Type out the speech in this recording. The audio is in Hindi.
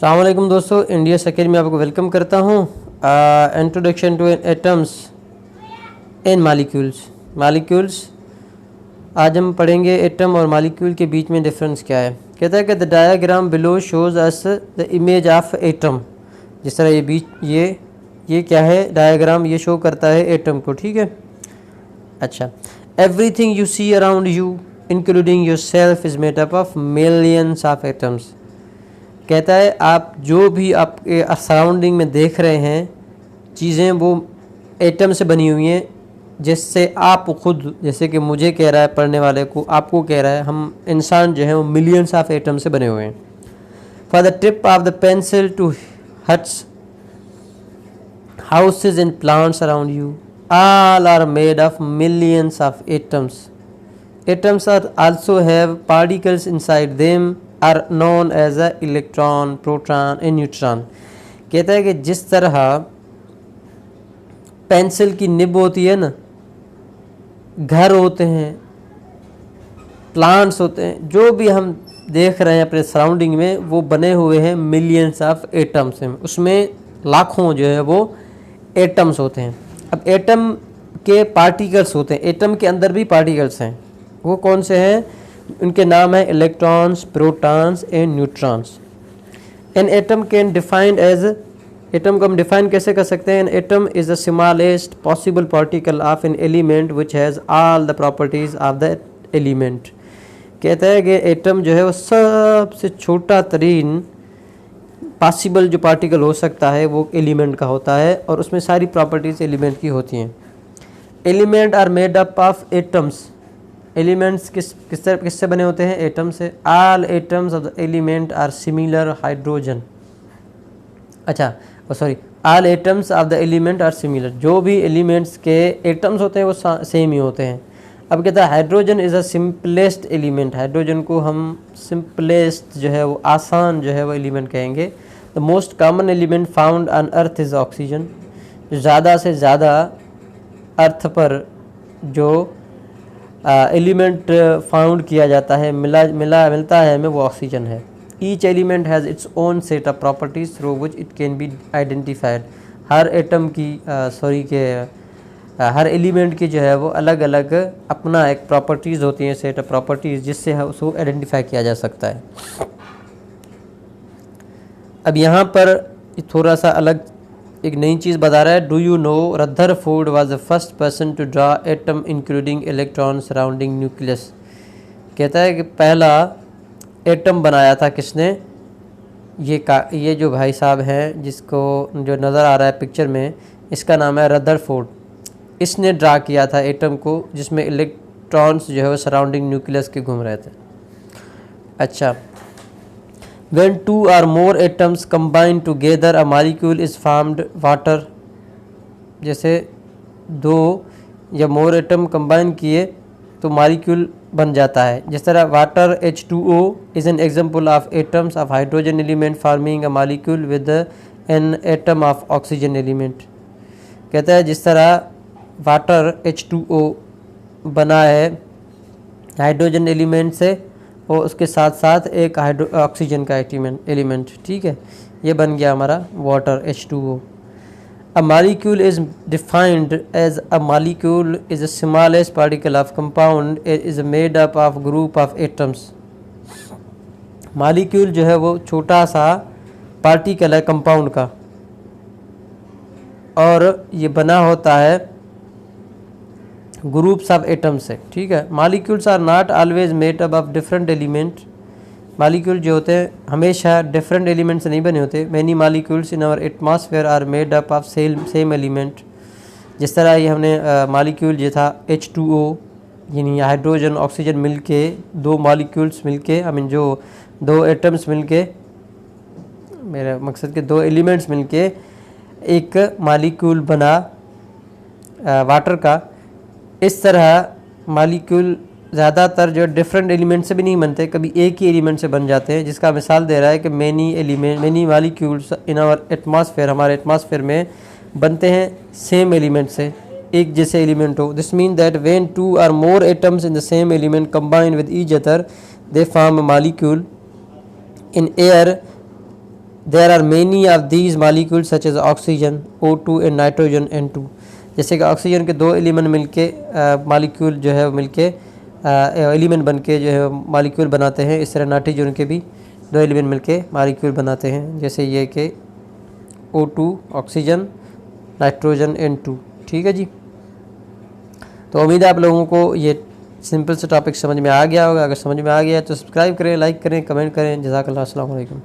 अस्सलाम वालेकुम दोस्तों, इंडिया सेकेंड में आपको वेलकम करता हूँ। Introduction two atoms in molecules. आज हम पढ़ेंगे एटम और मालिक्यूल के बीच में डिफरेंस क्या है। कहता है कि the diagram below shows us the image of atom. जिस तरह ये क्या है, डायग्राम ये शो करता है एटम को, ठीक है। अच्छा, everything you see around you including yourself is made up of millions of atoms. कहता है आप जो भी आपके सराउंडिंग में देख रहे हैं चीज़ें, वो एटम से बनी हुई हैं। जिससे आप खुद, जैसे कि मुझे कह रहा है, पढ़ने वाले को, आपको कह रहा है, हम इंसान जो है वो मिलियंस ऑफ एटम से बने हुए हैं। For the tip of the pencil to huts houses and plants around you all are made of millions of atoms. Atoms are also have particles inside them are known as a electron, proton and neutron. कहता है कि जिस तरह पेंसिल की निब होती है ना, घर होते हैं, प्लांट्स होते हैं, जो भी हम देख रहे हैं अपने सराउंडिंग में, वो बने हुए हैं मिलियंस ऑफ एटम्स में। उसमें लाखों जो है वो एटम्स होते हैं। अब एटम के पार्टिकल्स होते हैं, एटम के अंदर भी पार्टिकल्स हैं। वो कौन से हैं? उनके नाम है electrons, protons and neutrons. An atom can defined as, atom को हम डिफाइन कैसे कर सकते हैं? An atom is the smallest possible particle of an element which has all the properties of the element. कहता है कि एटम जो है वो सबसे छोटा तरीन पॉसिबल जो पार्टिकल हो सकता है वो एलिमेंट का होता है, और उसमें सारी प्रॉपर्टीज़ एलिमेंट की होती हैं। Element are made up of atoms. Elements किससे बने होते हैं? एटम से। All atoms of the element are similar hydrogen. अच्छा, sorry, all atoms of the element are similar. जो भी एलिमेंट्स के एटम्स होते हैं वो सेम ही होते हैं। अब कहता है hydrogen is a simplest element. Hydrogen को हम सिंपलेस्ट जो है वो आसान जो है वो एलिमेंट कहेंगे। The most common element found on earth is oxygen. जो ज़्यादा से ज़्यादा अर्थ पर जो एलिमेंट फाउंड किया जाता है, मिलता है हमें, वो ऑक्सीजन है। Each element has its own set of properties through which it can be identified. Her atom की हर एलिमेंट की जो है वो अलग अलग अपना एक प्रॉपर्टीज़ होती हैं, सेट ऑफ प्रॉपर्टीज़, जिससे उसको आइडेंटिफाई किया जा सकता है। अब यहाँ पर थोड़ा सा अलग एक नई चीज़ बता रहा है। Do you know Rutherford was the first person to draw atom including electron surrounding nucleus. कहता है कि पहला एटम बनाया था किसने? ये जो भाई साहब हैं, जिसको जो नज़र आ रहा है पिक्चर में, इसका नाम है रदरफोर्ड। इसने ड्रा किया था एटम को, जिसमें इलेक्ट्रॉन्स जो है वो सराउंडिंग न्यूक्लियस के घूम रहे थे। अच्छा, when two or more atoms combine together a molecule is formed water। जैसे दो या मोर एटम कंबाइन किए तो मॉलिक्यूल बन जाता है। जिस तरह water H2O is an example of atoms of hydrogen element farming a molecule with an atom of oxygen element. कहता है जिस तरह वाटर H2O बना है हाइड्रोजन एलिमेंट से, और उसके साथ साथ एक ऑक्सीजन का एलिमेंट, ठीक है, ये बन गया हमारा water H2O। A molecule is defined as a molecule is the smallest particle of compound is made up of group of atoms. Molecule जो है वो छोटा सा पार्टिकल है कंपाउंड का, और ये बना होता है ग्रुप्स ऑफ एटम से, ठीक है। Molecules are not always made up of different element. Molecule जो होते हैं हमेशा डिफरेंट एलिमेंट से नहीं बने होते। Many molecules in our atmosphere are made up of same element. जिस तरह ये हमने मॉलिक्यूल जो था H2O, यानी हाइड्रोजन ऑक्सीजन मिलके, दो मॉलिक्यूल्स मिलके, आई मीन जो दो एटम्स मिलके, मेरा मकसद के दो एलिमेंट्स मिलके एक मॉलिक्यूल बना वाटर का। इस तरह मॉलिक्यूल ज़्यादातर जो डिफरेंट एलिमेंट से भी नहीं बनते, कभी एक ही एलिमेंट से बन जाते हैं। जिसका मिसाल दे रहा है कि many molecules in our atmosphere, हमारे एटमॉस्फेयर में बनते हैं सेम एलिमेंट से, एक जैसे एलिमेंट हो। This mean that when two or more atoms in the same element combine with each other they form a molecule. In air there are many of these molecule such as oxygen O2 and nitrogen N2। जैसे कि ऑक्सीजन के 2 एलिमेंट मिलके मालिक्यूल जो है मिलके एलिमेंट बन के जो है मालिक्यूल बनाते हैं, इस तरह नाइट्रोजन के भी 2 एलिमेंट मिलके मालिक्यूल बनाते हैं, जैसे ये कि O2 ऑक्सीजन, नाइट्रोजन N2। ठीक है जी। तो उम्मीद है आप लोगों को ये सिंपल सा टॉपिक समझ में आ गया होगा। अगर समझ में आ गया तो सब्सक्राइब करें, लाइक करें, कमेंट करें। जज़ाकल्लाह, अस्सलाम वालेकुम।